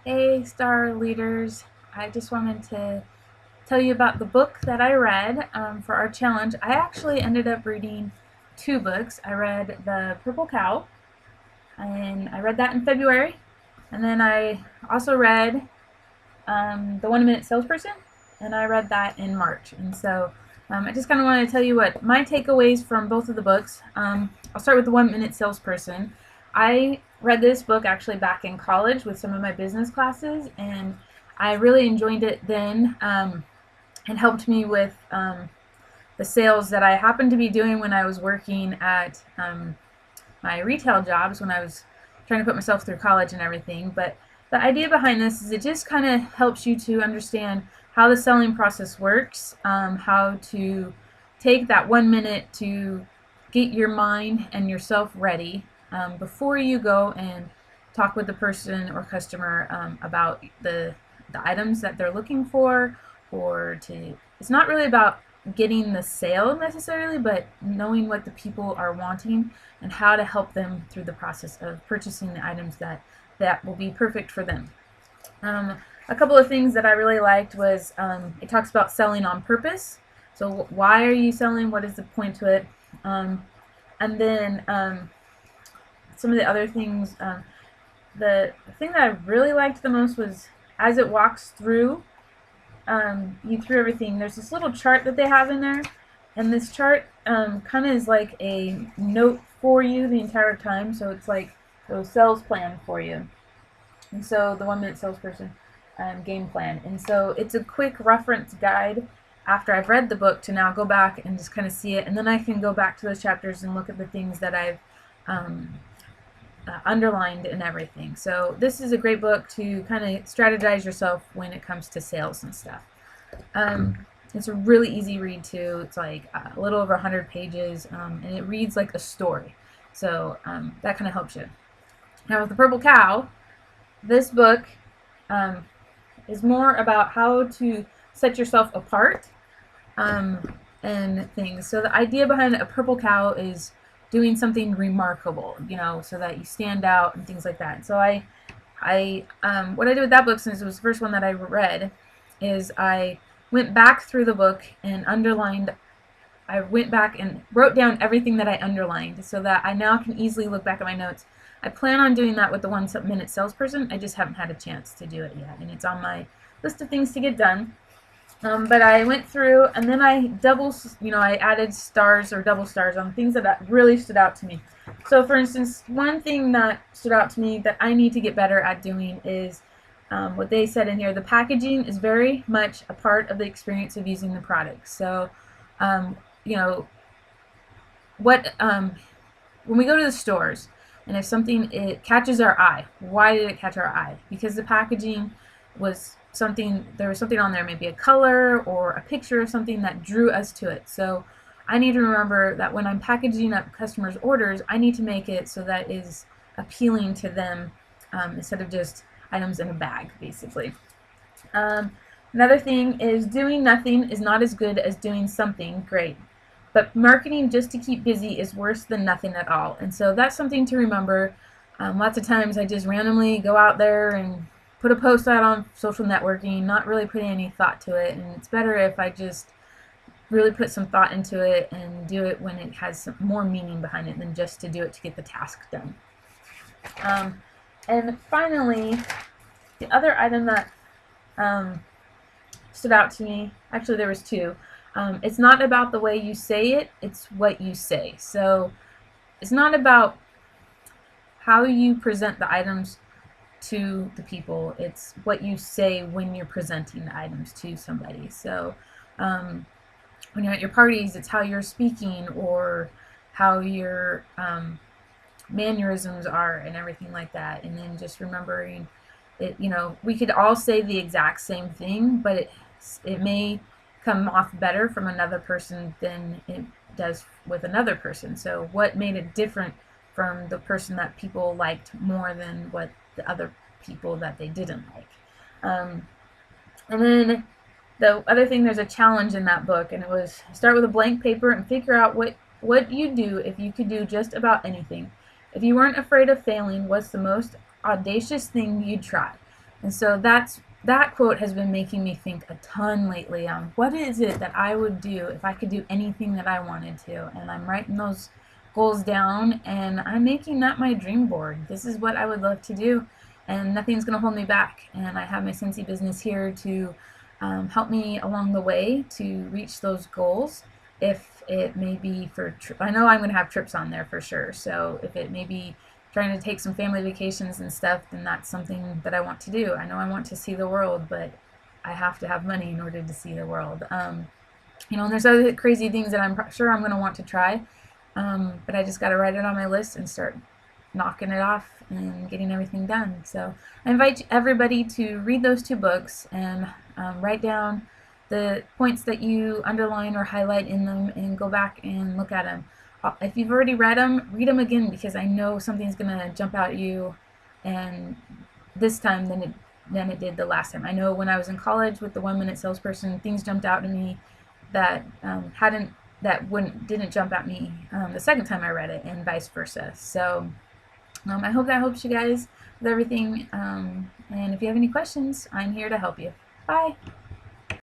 Hey, Star Leaders. I just wanted to tell you about the book that I read for our challenge. I actually ended up reading two books. I read The Purple Cow, and I read that in February. And then I also read The 1 Minute Salesperson, and I read that in March. And so I just kind of want to tell you what my takeaways from both of the books. I'll start with The 1 Minute Salesperson. I read this book actually back in college with some of my business classes, and I really enjoyed it then. It helped me with the sales that I happened to be doing when I was working at my retail jobs when I was trying to put myself through college and everything. But the idea behind this is it just kind of helps you to understand how the selling process works, how to take that 1 minute to get your mind and yourself ready before you go and talk with the person or customer about the items that they're looking for, or to, it's not really about getting the sale necessarily, but knowing what the people are wanting and how to help them through the process of purchasing the items that will be perfect for them. A couple of things that I really liked was it talks about selling on purpose. So why are you selling? What is the point to it? And then some of the other things, the thing that I really liked the most was as it walks through you through everything. There's this little chart that they have in there, and this chart kind of is like a note for you the entire time. So it's like a sales plan for you. And so the 1 Minute Salesperson game plan. And so it's a quick reference guide after I've read the book to now go back and just kind of see it, and then I can go back to those chapters and look at the things that I've underlined and everything. So this is a great book to kind of strategize yourself when it comes to sales and stuff. It's a really easy read too. It's like a little over 100 pages, and it reads like a story. So that kind of helps you. Now with The Purple Cow, this book is more about how to set yourself apart and things. So the idea behind a purple cow is doing something remarkable, so that you stand out and things like that. So what I did with that book, since it was the first one that I read, is I went back through the book and underlined. I went back and wrote down everything that I underlined so that I now can easily look back at my notes. I plan on doing that with the 1 Minute Salesperson. I just haven't had a chance to do it yet, and it's on my list of things to get done. But I went through, and then I I added stars or double stars on things that really stood out to me. So for instance, one thing that stood out to me that I need to get better at doing is what they said in here: the packaging is very much a part of the experience of using the product. So, when we go to the stores, and if something it catches our eye, why did it catch our eye? Because the packaging was there was something on there, maybe a color or a picture of something that drew us to it. So I need to remember that when I'm packaging up customers' orders, I need to make it so that is appealing to them, instead of just items in a bag, basically. Another thing is doing nothing is not as good as doing something great. But marketing just to keep busy is worse than nothing at all. And so that's something to remember. Lots of times I just randomly go out there and put a post out on social networking, not really putting any thought to it. And it's better if I just really put some thought into it and do it when it has some more meaning behind it than just to do it to get the task done. And finally, the other item that stood out to me, actually there was two. It's not about the way you say it, it's what you say. So it's not about how you present the items to the people, it's what you say when you're presenting the items to somebody. So when you're at your parties, it's how you're speaking or how your mannerisms are and everything like that. And then just remembering it, we could all say the exact same thing, but it may come off better from another person than it does with another person. So what made it different from the person that people liked more than what the other people that they didn't like. And then the other thing, there's a challenge in that book, and it was start with a blank paper and figure out what you'd do if you could do just about anything. If you weren't afraid of failing, what's the most audacious thing you'd try? And so that quote has been making me think a ton lately on what is it that I would do if I could do anything that I wanted to. And I'm writing those goals down and I'm making that my dream board. This is what I would love to do, and nothing's going to hold me back. And I have my Scentsy business here to help me along the way to reach those goals. If it may be for, I know I'm going to have trips on there for sure. So if it may be trying to take some family vacations and stuff, then that's something that I want to do. I know I want to see the world, but I have to have money in order to see the world. And there's other crazy things that I'm sure I'm going to want to try, but I just got to write it on my list and start knocking it off and getting everything done. So I invite everybody to read those two books and write down the points that you underline or highlight in them and go back and look at them. If you've already read them, read them again, because I know something's going to jump out at you and this time than it did the last time. I know when I was in college with the 1 minute salesperson, things jumped out to me that didn't jump at me the second time I read it, and vice versa. So I hope that helps you guys with everything. And if you have any questions, I'm here to help you. Bye.